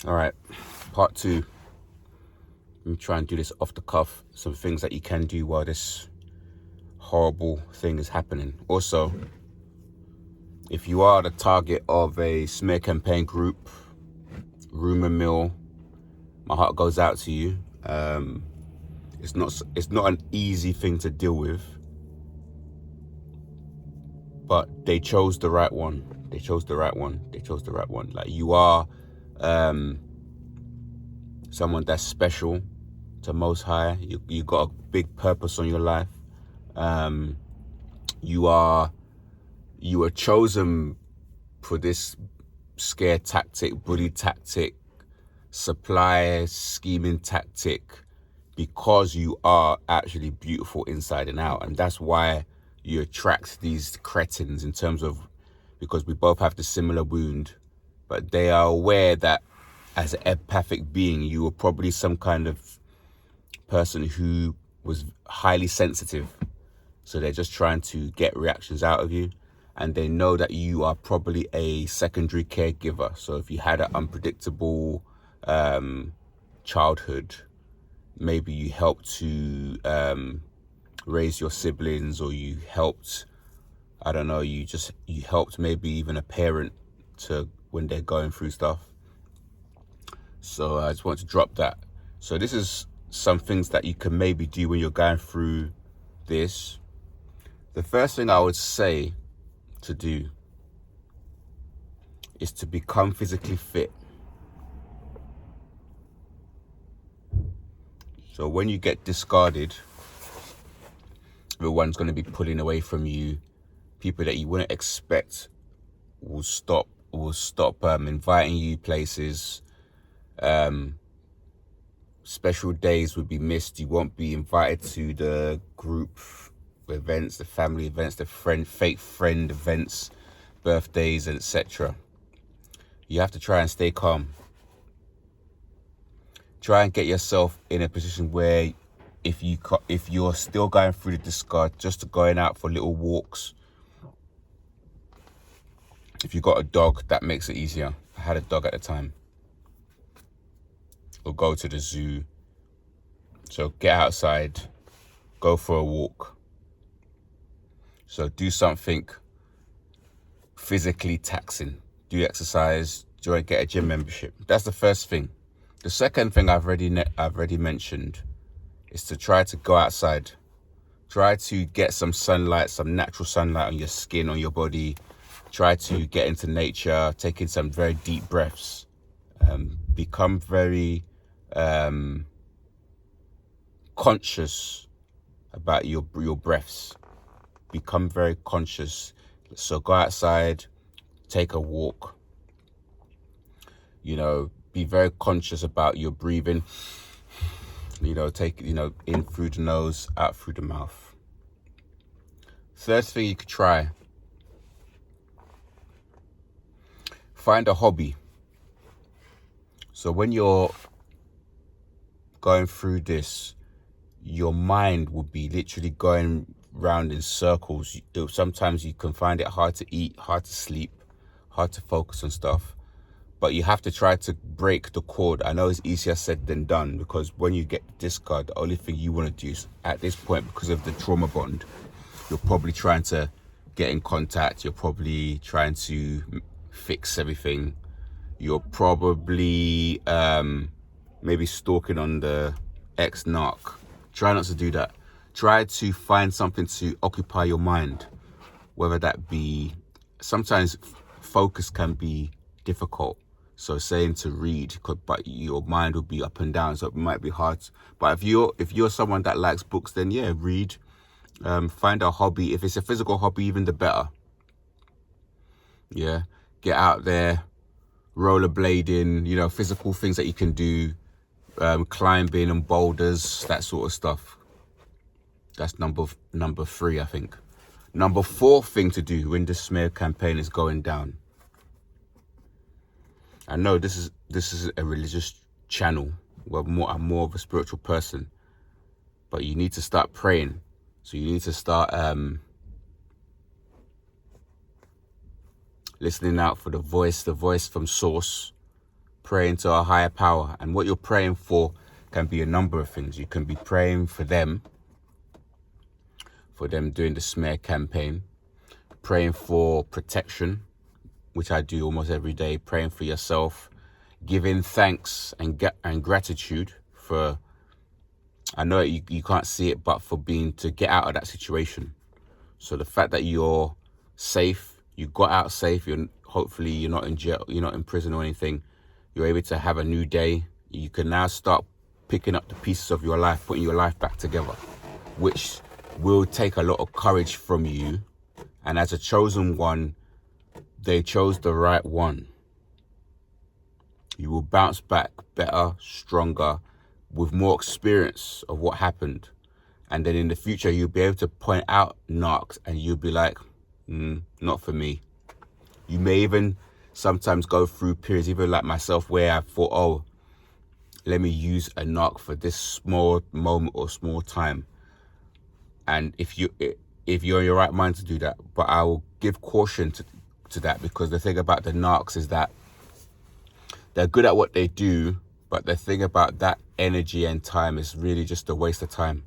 All right, part two. Let me try and do this off the cuff. Some things that you can do while this horrible thing is happening. Also, if you are the target of a smear campaign group, rumor mill, my heart goes out to you. It's not an easy thing to deal with, but they chose the right one. They chose the right one. Like, you are someone that's special to Most High. You got a big purpose on your life. You were chosen for this scare tactic, bully tactic, supply scheming tactic, because you are actually beautiful inside and out. And that's why you attract these cretins, in terms of, because we both have the similar wound, but they are aware that as an empathic being, you were probably some kind of person who was highly sensitive. So they're just trying to get reactions out of you. And they know that you are probably a secondary caregiver. So if you had an unpredictable childhood, maybe you helped to raise your siblings, or you helped, I don't know, you helped maybe even a parent to when they're going through stuff. So I just want to drop that. So this is some things that you can maybe do when you're going through this. The first thing I would say to do is to become physically fit. So when you get discarded, everyone's going to be pulling away from you. People that you wouldn't expect will stop inviting you places. Special days would be missed. You won't be invited to the group events, the family events, the fake friend events, birthdays, and etc. You have to try and stay calm. Try and get yourself in a position where if you're still going through the discard, just going out for little walks. If you got a dog, that makes it easier. I had a dog at the time. Or go to the zoo. So get outside, go for a walk. So do something physically taxing. Do exercise, get a gym membership. That's the first thing. The second thing I've already mentioned is to try to go outside. Try to get some sunlight, some natural sunlight on your skin, on your body. Try to get into nature, take in some very deep breaths. Become very conscious about your breaths. Become very conscious. So go outside, take a walk. Be very conscious about your breathing. Take, in through the nose, out through the mouth. Third thing you could try, find a hobby. So when you're going through this, your mind will be literally going round in circles. Sometimes you can find it hard to eat, hard to sleep, hard to focus on stuff. But you have to try to break the cord. I know it's easier said than done, because when you get discard, the only thing you want to do is, at this point, because of the trauma bond, you're probably trying to get in contact. You're probably trying to fix everything. You're probably maybe stalking on the ex-narc. Try not to do that. Try to find something to occupy your mind, whether that be, sometimes focus can be difficult. So saying to read, but your mind will be up and down, so it might be hard. But if you're someone that likes books, then yeah, read. Find a hobby. If it's a physical hobby, even the better. Yeah, get out there, rollerblading. Physical things that you can do, climbing and boulders, that sort of stuff. That's number 3, I think. Number 4 thing to do when the smear campaign is going down. I know this is a religious channel. I'm more of a spiritual person, but you need to start praying. So you need to start listening out for the voice from source. praying to a higher power. And what you're praying for can be a number of things. You can be praying for them doing the smear campaign, praying for protection, which I do almost every day, praying for yourself, giving thanks and gratitude for, I know you can't see it, but for to get out of that situation. So the fact that you're safe, you got out safe, hopefully you're not in jail, you're not in prison or anything, you're able to have a new day. You can now start picking up the pieces of your life, putting your life back together, which will take a lot of courage from you. And as a chosen one, they chose the right one. You will bounce back better, stronger, with more experience of what happened. And then in the future, you'll be able to point out narcs and you'll be like, not for me. You may even sometimes go through periods, even like myself, where I thought, oh, let me use a narc for this small moment or small time. And if you're in your right mind to do that, but I will give caution to that, because the thing about the narcs is that they're good at what they do, but the thing about that energy and time is really just a waste of time.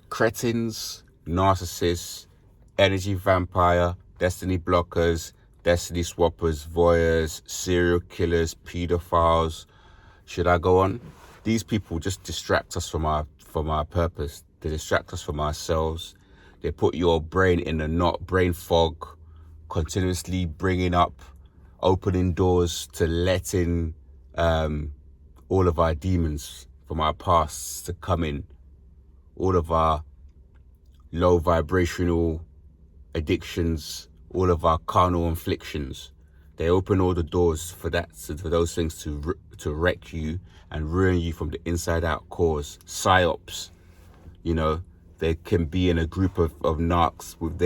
Cretins, narcissists, energy vampire, destiny blockers, destiny swappers, voyeurs, serial killers, pedophiles. Should I go on? These people just distract us from our purpose. They distract us from ourselves. They put your brain in a brain fog, continuously bringing up, opening doors to letting all of our demons from our past to come in, all of our low vibrational addictions, all of our carnal afflictions. They open all the doors for those things to wreck you and ruin you from the inside out. Cause psyops, they can be in a group of narcs with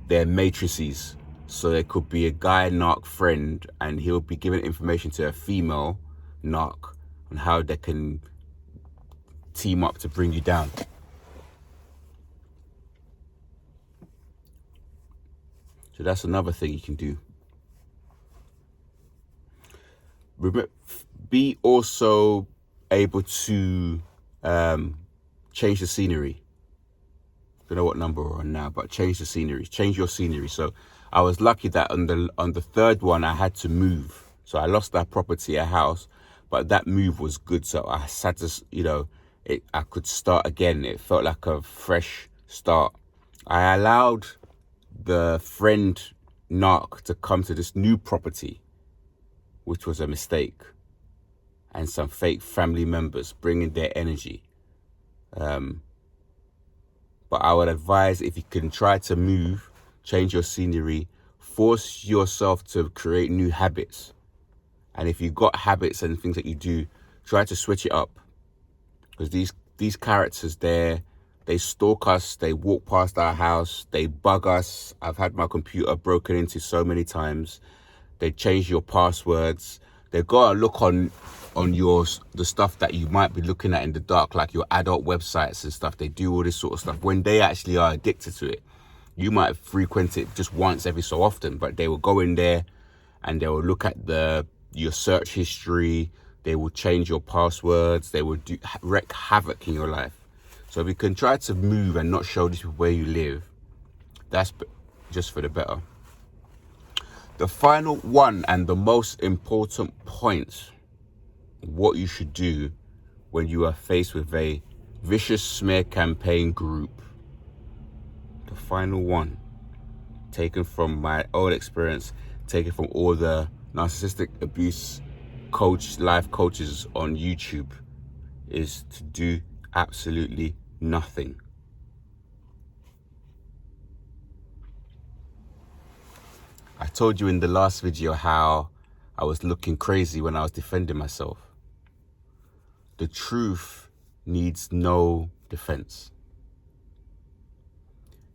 their matrices. So there could be a guy narc friend, and he'll be giving information to a female narc on how they can team up to bring you down. So that's another thing you can do. Be also able to change the scenery. Don't know what number we're on now, but change the scenery. Change your scenery. So I was lucky that on the third one I had to move. So I lost that property, a house, but that move was good. So I had to, I could start again. It felt like a fresh start. I allowed the friend narc to come to this new property, which was a mistake, and some fake family members bringing their energy. But I would advise, if you can try to move, change your scenery, force yourself to create new habits. And if you've got habits and things that you do, try to switch it up. Because these characters, they stalk us, they walk past our house, they bug us. I've had my computer broken into so many times. They change your passwords. They go and look on the stuff that you might be looking at in the dark, like your adult websites and stuff. They do all this sort of stuff when they actually are addicted to it. You might frequent it just once every so often, but they will go in there and they will look at your search history. They will change your passwords. They will wreak havoc in your life. So if you can try to move and not show this where you live, that's just for the better. The final one and the most important point, what you should do when you are faced with a vicious smear campaign group. The final one, taken from my own experience, taken from all the narcissistic abuse life coaches on YouTube, is to do absolutely nothing. I told you in the last video how I was looking crazy when I was defending myself. The truth needs no defense.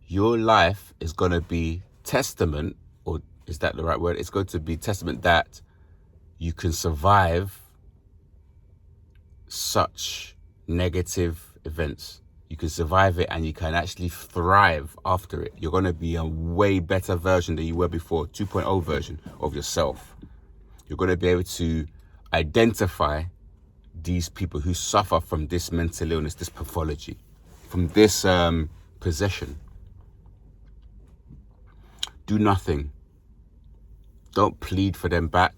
Your life is going to be testament, or is that the right word? It's going to be testament that you can survive such negative events. you can survive it, and you can actually thrive after it. You're going to be a way better version than you were before, 2.0 version of yourself. You're going to be able to identify these people who suffer from this mental illness, this pathology, from this possession. Do nothing. Don't plead for them back.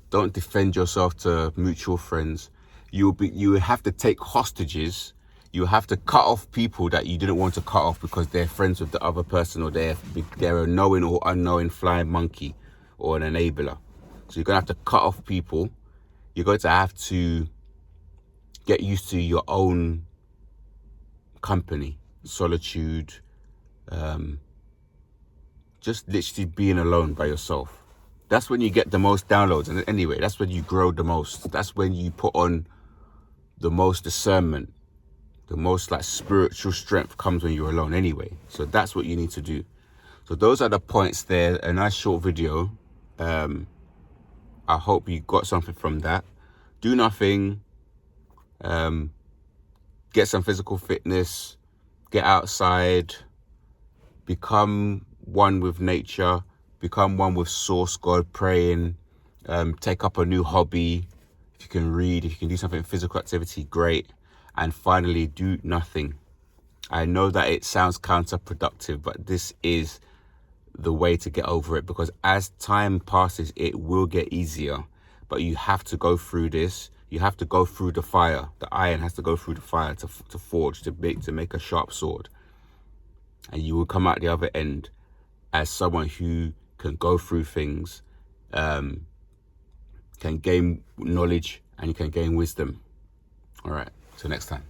Don't defend yourself to mutual friends. You will have to take hostages. You have to cut off people that you didn't want to cut off because they're friends with the other person, or they're a knowing or unknowing flying monkey or an enabler. So you're going to have to cut off people. You're going to have to get used to your own company, solitude, just literally being alone by yourself. That's when you get the most downloads. And anyway, that's when you grow the most. That's when you put on the most discernment. The most like spiritual strength comes when you're alone anyway. So that's what you need to do. So those are the points there. A nice short video. I hope you got something from that. Do nothing. Get some physical fitness. Get outside. Become one with nature. Become one with source God, praying. Take up a new hobby. If you can read, if you can do something physical activity, great. And finally, do nothing. I know that it sounds counterproductive, but this is the way to get over it, because as time passes, it will get easier. But you have to go through this. You have to go through the fire. The iron has to go through the fire to forge, to make a sharp sword. And you will come out the other end as someone who can go through things, can gain knowledge, and you can gain wisdom. All right, till next time.